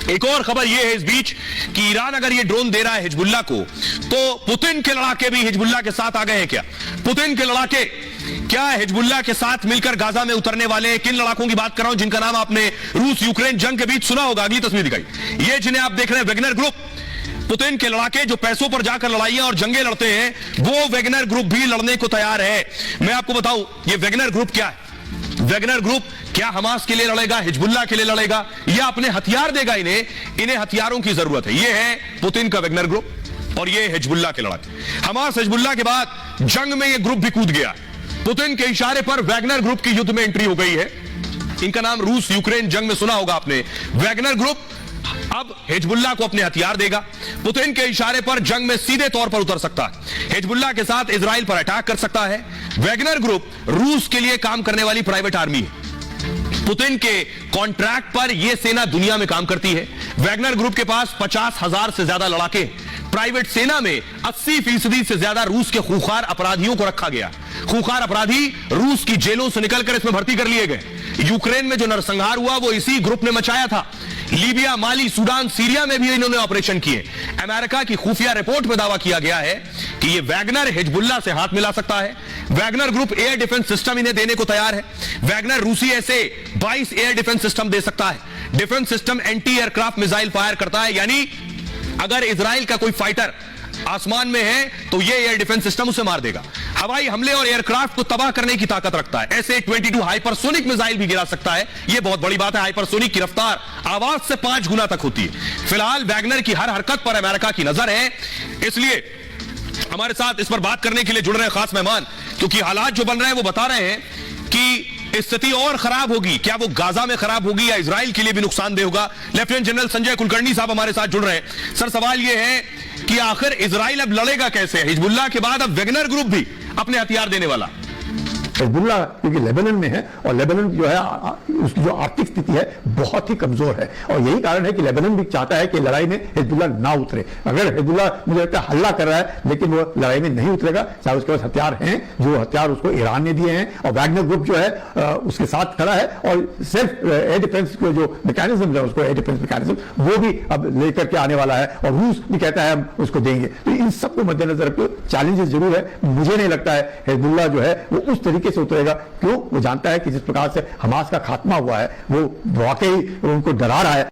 एक और खबर यह है इस बीच कि ईरान अगर ये ड्रोन दे रहा है हिजबुल्लाह को, तो पुतिन के लड़ाके भी हिजबुल्लाह के साथ आ गए हैं क्या? पुतिन के लड़ाके क्या हिजबुल्लाह के साथ मिलकर गाजा में उतरने वाले? किन लड़ाकों की बात कर रहा हूं जिनका नाम आपने रूस यूक्रेन जंग के बीच सुना होगा? अगली तस्वीर दिखाई, ये जिन्हें आप देख रहे हैं वेगनर ग्रुप, पुतिन के लड़ाके जो पैसों पर जाकर लड़ाइयां और जंगें लड़ते हैं, वो वेगनर ग्रुप भी लड़ने को तैयार है। मैं आपको बताऊं ये वेगनर ग्रुप क्या है। वेगनर ग्रुप क्या हमास के लिए लड़ेगा, हिजबुल्लाह के लिए लड़ेगा, या अपने हथियार देगा? इन्हें हथियारों की जरूरत है। यह है पुतिन का वेगनर ग्रुप और यह हिजबुल्लाह के लड़ाके। हमास हिजबुल्लाह के बाद जंग में यह ग्रुप भी कूद गया। पुतिन के इशारे पर वेगनर ग्रुप की युद्ध में एंट्री हो गई है। इनका नाम रूस यूक्रेन जंग में सुना होगा आपने। वेगनर ग्रुप अब हिजबुल्लाह को अपने हथियार देगा। पुतिन के इशारे पर जंग में सीधे तौर पर उतर सकता है। हिजबुल्लाह के साथ इजराइल पर अटैक कर सकता है। वेगनर ग्रुप रूस के लिए काम करने वाली प्राइवेट आर्मी है। पुतिन के कॉन्ट्रैक्ट पर यह सेना दुनिया में काम करती है। वेगनर ग्रुप के पास 50,000 से ज्यादा लड़ाके। प्राइवेट सेना में 80% से ज्यादा रूस के खूंखार अपराधियों को रखा गया। खूंखार अपराधी रूस की जेलों से निकलकर इसमें भर्ती कर लिए गए। यूक्रेन में जो नरसंहार हुआ वो इसी ग्रुप ने मचाया था। लीबिया, माली, सूडान, सीरिया में भी इन्होंने ऑपरेशन किए। अमेरिका की खुफिया रिपोर्ट में दावा किया गया है कि ये वेगनर हिजबुल्लाह से हाथ मिला सकता है। Wagner group air defence system इन्हें देने को तैयार है। वेगनर रूसी ऐसे 22 एयर डिफेंस सिस्टम दे सकता है। Defence system anti aircraft missile fire करता है, यानी अगर इजराइल का कोई फाइटर आसमान में है तो यह एयर डिफेंस सिस्टम उसे मार देगा। हवाई हमले और एयरक्राफ्ट को तबाह करने की ताकत रखता है। ऐसे 22 हाइपरसोनिक मिसाइल भी गिरा सकता है। यह बहुत बड़ी बात है। हाइपरसोनिक की रफ्तार आवाज से 5 गुना तक होती है। फिलहाल वैगनर की हर हरकत पर अमेरिका की नजर है, इसलिए हमारे साथ इस पर बात करने के लिए जुड़ रहे हैं खास मेहमान, क्योंकि हालात जो बन रहे हैं वो बता रहे हैं कि स्थिति और खराब होगी। क्या वो गाजा में खराब होगी या इजराइल के लिए भी नुकसानदेह होगा? लेफ्टिनेंट जनरल संजय कुलकर्णी साहब हमारे साथ जुड़ रहे हैं। सर, सवाल यह है कि आखिर इजराइल अब लड़ेगा कैसे? हिजबुल्लाह के बाद अब वेगनर ग्रुप भी अपने हथियार देने वाला। हिजबुल्लाह क्योंकि लेबनान में है और लेबनान जो है उसकी जो आर्थिक स्थिति है बहुत ही कमजोर है, और यही कारण है कि लेबनान भी चाहता है कि लड़ाई में हिजबुल्लाह ना उतरे। अगर हिजबुल्लाह मुझे लगता है हल्ला कर रहा है लेकिन वो लड़ाई में नहीं उतरेगा, चाहे उसके पास हथियार हैं, जो हथियार उसको ईरान ने दिए हैं, और वैगनर ग्रुप जो है उसके साथ खड़ा है। और सिर्फ एयर डिफेंस के जो मैकेनिज्म है उसको एयर डिफेंस मैकेनिज्म वो भी अब लेकर के आने वाला है, और रूस भी कहता है हम उसको देंगे। तो इन सबको मद्देनजर रखते चैलेंजेस जरूर है। मुझे नहीं लगता है हिजबुल्लाह जो है वो उस तरीके से उतरेगा। क्यों? वो जानता है कि जिस प्रकार से हमास का खात्मा हुआ है वो वाकई उनको डरा रहा है।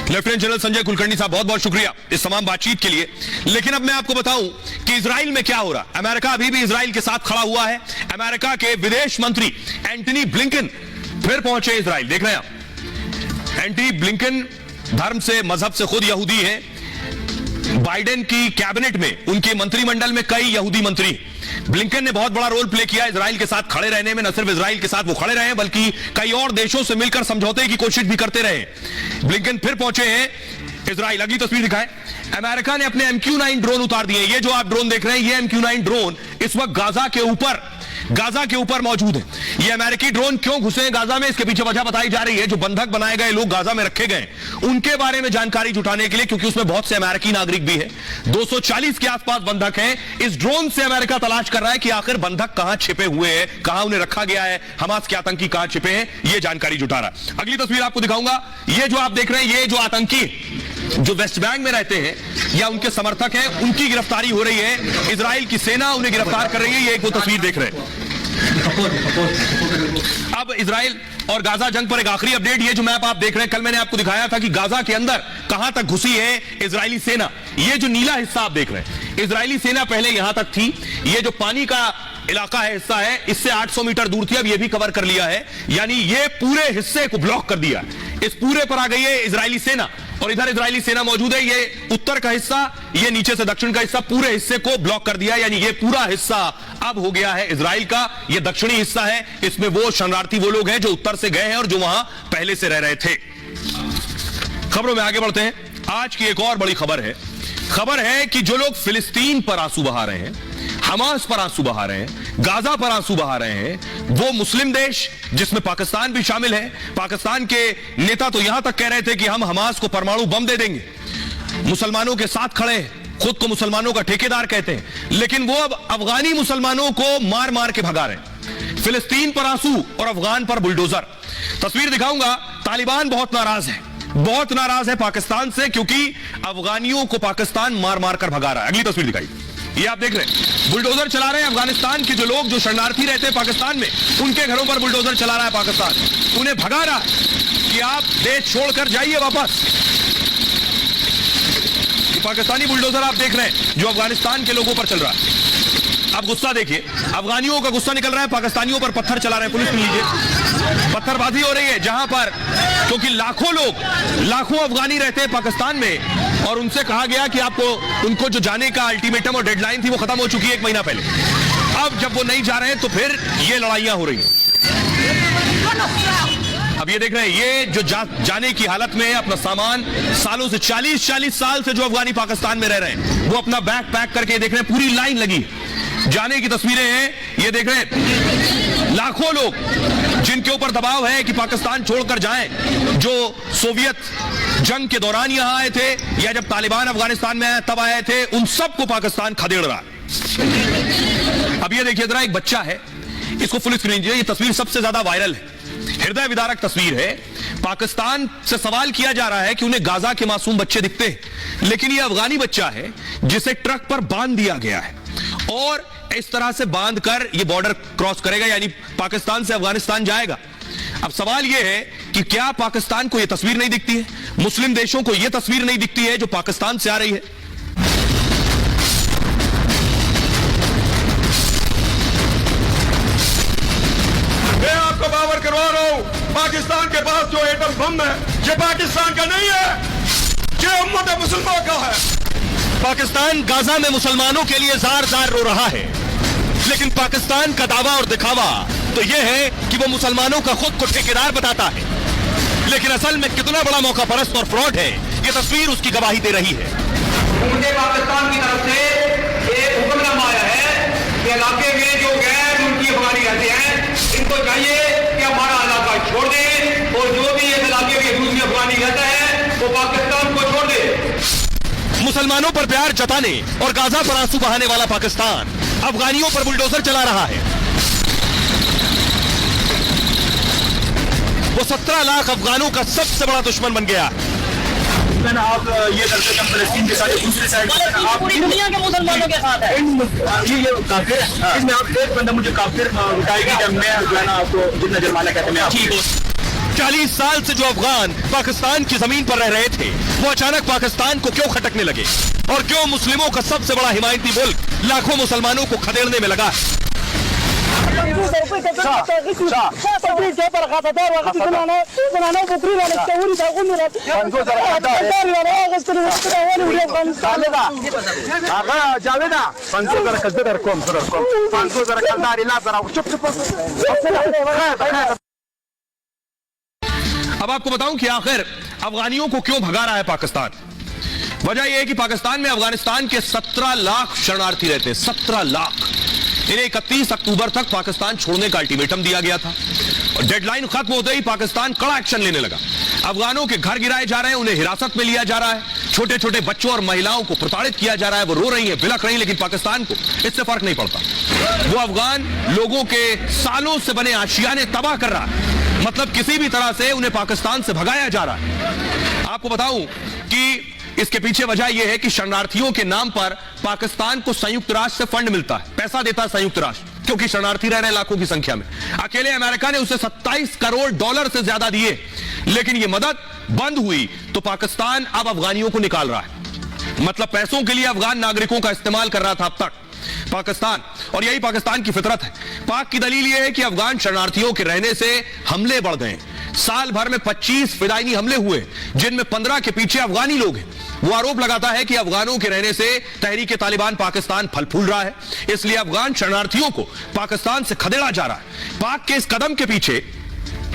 लेफ्टिनेंट जनरल संजय कुलकर्णी साहब, बहुत बहुत शुक्रिया इस तमाम बातचीत के लिए। लेकिन अब मैं आपको बताऊं कि इजराइल में क्या हो रहा है। अमेरिका अभी भी इजराइल के साथ खड़ा हुआ है। अमेरिका के विदेश मंत्री एंटनी ब्लिंकन फिर पहुंचे इजराइल। देख रहे हैं आप, एंटनी ब्लिंकन धर्म से, मजहब से खुद यहूदी हैं। बाइडेन की कैबिनेट में, उनके मंत्रिमंडल में कई यहूदी मंत्री। ब्लिंकन ने बहुत बड़ा रोल प्ले किया इजराइल के साथ खड़े रहने में। न सिर्फ इजराइल के साथ वो खड़े रहे बल्कि कई और देशों से मिलकर समझौते की कोशिश भी करते रहे। ब्लिंकन फिर पहुंचे हैं इजराइल। अगली तस्वीर दिखाएं। अमेरिका ने अपने MQ-9 ड्रोन उतार दिए। ये जो आप ड्रोन देख रहे हैं, ये MQ-9 ड्रोन इस वक्त गाजा के ऊपर मौजूद है। ये अमेरिकी ड्रोन क्यों घुसे हैं गाजा में, इसके पीछे वजह बताई जा रही है। जो बंधक बनाए गए लोग गाजा में रखे गए उनके बारे में जानकारी जुटाने के लिए, क्योंकि उसमें बहुत से अमेरिकी नागरिक भी हैं। 240 के आसपास बंधक हैं। इस ड्रोन से अमेरिका तलाश कर रहा है कि आखिर बंधक कहां छिपे हुए हैं, कहां उन्हें रखा गया है, हमास के आतंकी कहां छिपे हैं, यह जानकारी जुटा रहा है। अगली तस्वीर आपको दिखाऊंगा। ये जो आप देख रहे हैं, ये जो आतंकी जो वेस्ट बैंक में रहते हैं या उनके समर्थक हैं, उनकी गिरफ्तारी हो रही है। इजराइल की सेना उन्हें गिरफ्तार कर रही है। ये एक वो तस्वीर देख रहे हैं। अब इजराइल और गाजा जंग पर एक आखिरी अपडेट, ये जो मैप आप देख रहे हैं, कल मैंने आपको दिखाया था कि गाजा के अंदर कहां तक घुसी है इजरायली सेना। ये जो नीला हिस्सा आप देख रहे हैं, इजरायली सेना पहले यहां तक थी। ये जो पानी का इलाका है, हिस्सा है, इससे 800 मीटर दूर थी, अब ये भी कवर कर लिया है। यानी ये पूरे हिस्से को ब्लॉक कर दिया। इस पूरे पर आ गई है इजरायली सेना, और इधर इजरायली सेना मौजूद है। ये उत्तर का हिस्सा, ये नीचे से दक्षिण का हिस्सा, पूरे हिस्से को ब्लॉक कर दिया। यानी ये पूरा हिस्सा अब हो गया है इजराइल का। ये दक्षिणी हिस्सा है। इसमें वो शरणार्थी वो लोग हैं जो उत्तर से गए हैं और जो वहां पहले से रह रहे थे। खबरों में आगे बढ़ते हैं। आज की एक और बड़ी खबर है कि जो लोग फिलिस्तीन पर आंसू बहा रहे हैं, हमास पर आंसू बहा रहे हैं, गाजा पर आंसू बहा रहे हैं, वो मुस्लिम देश जिसमें पाकिस्तान भी शामिल है। पाकिस्तान के नेता तो यहां तक कह रहे थे कि हम हमास को परमाणु बम दे देंगे, मुसलमानों के साथ खड़े हैं, खुद को मुसलमानों का ठेकेदार कहते हैं, लेकिन वो अब अफगानी मुसलमानों को मार मार के भगा रहे हैं। फिलिस्तीन पर आंसू और अफगान पर बुलडोजर। तस्वीर दिखाऊंगा तालिबान बहुत नाराज है पाकिस्तान से, क्योंकि अफगानियों को पाकिस्तान मार मार कर भगा रहा है। अगली तस्वीर दिखाई, ये आप देख रहे हैं, बुलडोजर चला रहे हैं अफगानिस्तान के जो लोग, जो शरणार्थी रहते हैं पाकिस्तान में, उनके घरों पर बुलडोजर चला रहा है पाकिस्तान, उन्हें भगा रहा है कि आप देश छोड़कर जाइए वापस। पाकिस्तानी बुलडोजर आप देख रहे हैं जो अफगानिस्तान के लोगों पर चल रहा है। अब गुस्सा देखिए, अफगानियों का गुस्सा निकल रहा है, पाकिस्तानियों पर पत्थर चला रहे हैं। पुलिस लीजिए, पत्थरबाजी हो रही है जहां पर, क्योंकि लाखों अफगानी रहते हैं पाकिस्तान में, और उनसे कहा गया कि आपको, उनको जो जाने का अल्टीमेटम और डेडलाइन थी वो खत्म हो चुकी है 1 महीना पहले। अब जब वो नहीं जा रहे हैं तो फिर ये लड़ाइयां हो रही हैं। अब ये देख रहे हैं, ये जो जाने की हालत में है, अपना सामान सालों से 40 साल से जो अफगानी पाकिस्तान में रह रहे हैं, वो अपना बैग पैक करके देख रहे हैं, पूरी लाइन लगी जाने की तस्वीरें हैं। ये देख रहे हैं लाखों लोग जिनके ऊपर दबाव है कि पाकिस्तान छोड़कर जाएं, जो सोवियत जंग के दौरान यहां आए थे या जब तालिबान अफगानिस्तान में आए तब आए थे, उन सबको पाकिस्तान खदेड़ रहा है। अब ये देखिए जरा, एक बच्चा है, इसको फुल स्क्रीन कीजिए, ये तस्वीर सबसे ज्यादा वायरल है, हृदय विदारक तस्वीर है। पाकिस्तान से सवाल किया जा रहा है कि उन्हें गाजा के मासूम बच्चे दिखते हैं, लेकिन यह अफगानी बच्चा है जिसे ट्रक पर बांध दिया गया है और इस तरह से बांध कर यह बॉर्डर क्रॉस करेगा, यानी पाकिस्तान से अफगानिस्तान जाएगा। अब सवाल यह है कि क्या पाकिस्तान को यह तस्वीर नहीं दिखती है, मुस्लिम देशों को यह तस्वीर नहीं दिखती है जो पाकिस्तान से आ रही है? मैं आपको बावर करवा रहा हूं, पाकिस्तान के पास जो एटम बम है ये पाकिस्तान का नहीं है, ये उम्मत मुसलमान का है। पाकिस्तान गाजा में मुसलमानों के लिए जार जार रो रहा है, लेकिन पाकिस्तान का दावा और दिखावा तो यह है कि वो मुसलमानों का खुद को ठेकेदार बताता है, लेकिन असल में कितना बड़ा मौका परस्त और फ्रॉड है, ये तस्वीर उसकी गवाही दे रही है। मुझे पाकिस्तान की तरफ से एक हुक्मनामा आया है कि इलाके में जो गैर मुल्की अफगानी रहते हैं, इनको चाहिए कि हमारा इलाका छोड़ दें, और जो भी इस इलाके में दूसरी अफगानी रहता है वो पाकिस्तान को छोड़ दे। मुसलमानों पर प्यार जताने और गाजा पर आंसू बहाने वाला पाकिस्तान अफगानियों पर बुलडोजर चला रहा है। वो 17 लाख अफगानों का सबसे बड़ा दुश्मन बन गया। आप ये करते हैं फलस्तीन के साथ, दूसरी साइड पूरी दुनिया के मुसलमानों के साथ है। ये काफिर है, इसमें आप एक बंदा मुझे काफिर बताएगी जब मैं जो है ना आपको जितना जुर्माना कहते हैं आपको। 40 साल से जो अफगान पाकिस्तान की जमीन पर रह रहे थे, वो अचानक पाकिस्तान को क्यों खटकने लगे, और क्यों मुस्लिमों का सबसे बड़ा हिमायती मुल्क लाखों मुसलमानों को खदेड़ने में लगा? अब आपको बताऊं कि आखिर अफगानियों को क्यों भगा रहा है पाकिस्तान। वजह यह है कि पाकिस्तान में अफगानिस्तान के 17 लाख शरणार्थी रहते हैं, 17 लाख। इन्हें 31 अक्टूबर तक पाकिस्तान छोड़ने का अल्टीमेटम दिया गया था, और डेडलाइन खत्म होते ही पाकिस्तान कड़ा एक्शन लेने लगा। अफगानों के घर गिराए जा रहे हैं, उन्हें हिरासत में लिया जा रहा है, छोटे छोटे बच्चों और महिलाओं को प्रताड़ित किया जा रहा है। वो रो रही हैं, बिलख रही हैं, लेकिन पाकिस्तान को इससे फर्क नहीं पड़ता। वो अफगान लोगों के सालों से बने आशियाने तबाह कर रहा है, मतलब किसी भी तरह से उन्हें पाकिस्तान से भगाया जा रहा है। आपको बताऊं कि इसके पीछे वजह यह है कि शरणार्थियों के नाम पर पाकिस्तान को संयुक्त राष्ट्र से फंड मिलता है, पैसा देता है संयुक्त राष्ट्र, क्योंकि शरणार्थी रह रहे हैं लाखों की संख्या में। अकेले अमेरिका ने उसे $27 करोड़ से ज्यादा दिए, लेकिन यह मदद बंद हुई तो पाकिस्तान अब अफगानियों को निकाल रहा है। मतलब पैसों के लिए अफगान नागरिकों का इस्तेमाल कर रहा था अब तक पाकिस्तान, और यही पाकिस्तान की फितरत है। पाक की दलील यह है कि अफगान शरणार्थियों के रहने से हमले बढ़ गए। साल भर में 25 फिदायनी हमले हुए, जिनमें 15 के पीछे अफगानी लोग हैं। वो आरोप लगाता है कि अफगानों के रहने से तहरीक तालिबान पाकिस्तान फल फूल रहा है, इसलिए अफगान शरणार्थियों को पाकिस्तान से खदेड़ा जा रहा है। पाक के इस कदम के पीछे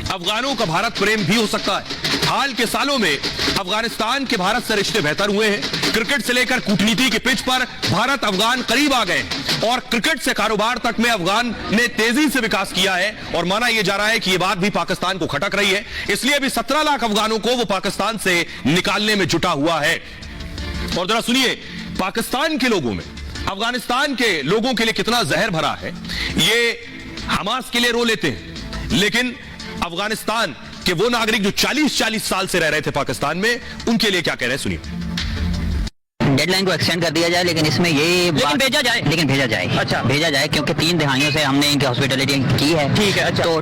अफगानों का भारत प्रेम भी हो सकता है। हाल के सालों में अफगानिस्तान के भारत से रिश्ते बेहतर हुए हैं। क्रिकेट से लेकर कूटनीति के पिच पर भारत अफगान करीब आ गए, और क्रिकेट से कारोबार तक में अफगान ने तेजी से विकास किया है, और माना यह जा रहा है कि यह बात भी पाकिस्तान को खटक रही है। इसलिए भी 17 लाख अफगानों को वो पाकिस्तान से निकालने में जुटा हुआ है। और जरा सुनिए, पाकिस्तान के लोगों में अफगानिस्तान के लोगों के लिए कितना जहर भरा है। ये हमास के लिए रो लेते हैं, लेकिन अफगानिस्तान कि वो नागरिक जो 40 साल से रह रहे थे पाकिस्तान में, उनके लिए क्या कह रहे हैं, सुनिए। डेडलाइन को एक्सटेंड कर दिया जाए, लेकिन इसमें ये भेजा जाए। लेकिन भेजा जाए, अच्छा। भेजा जाए, क्योंकि 3 दिहाइयों से हमने इनकी हॉस्पिटलिटी की है। ठीक है, अच्छा। तो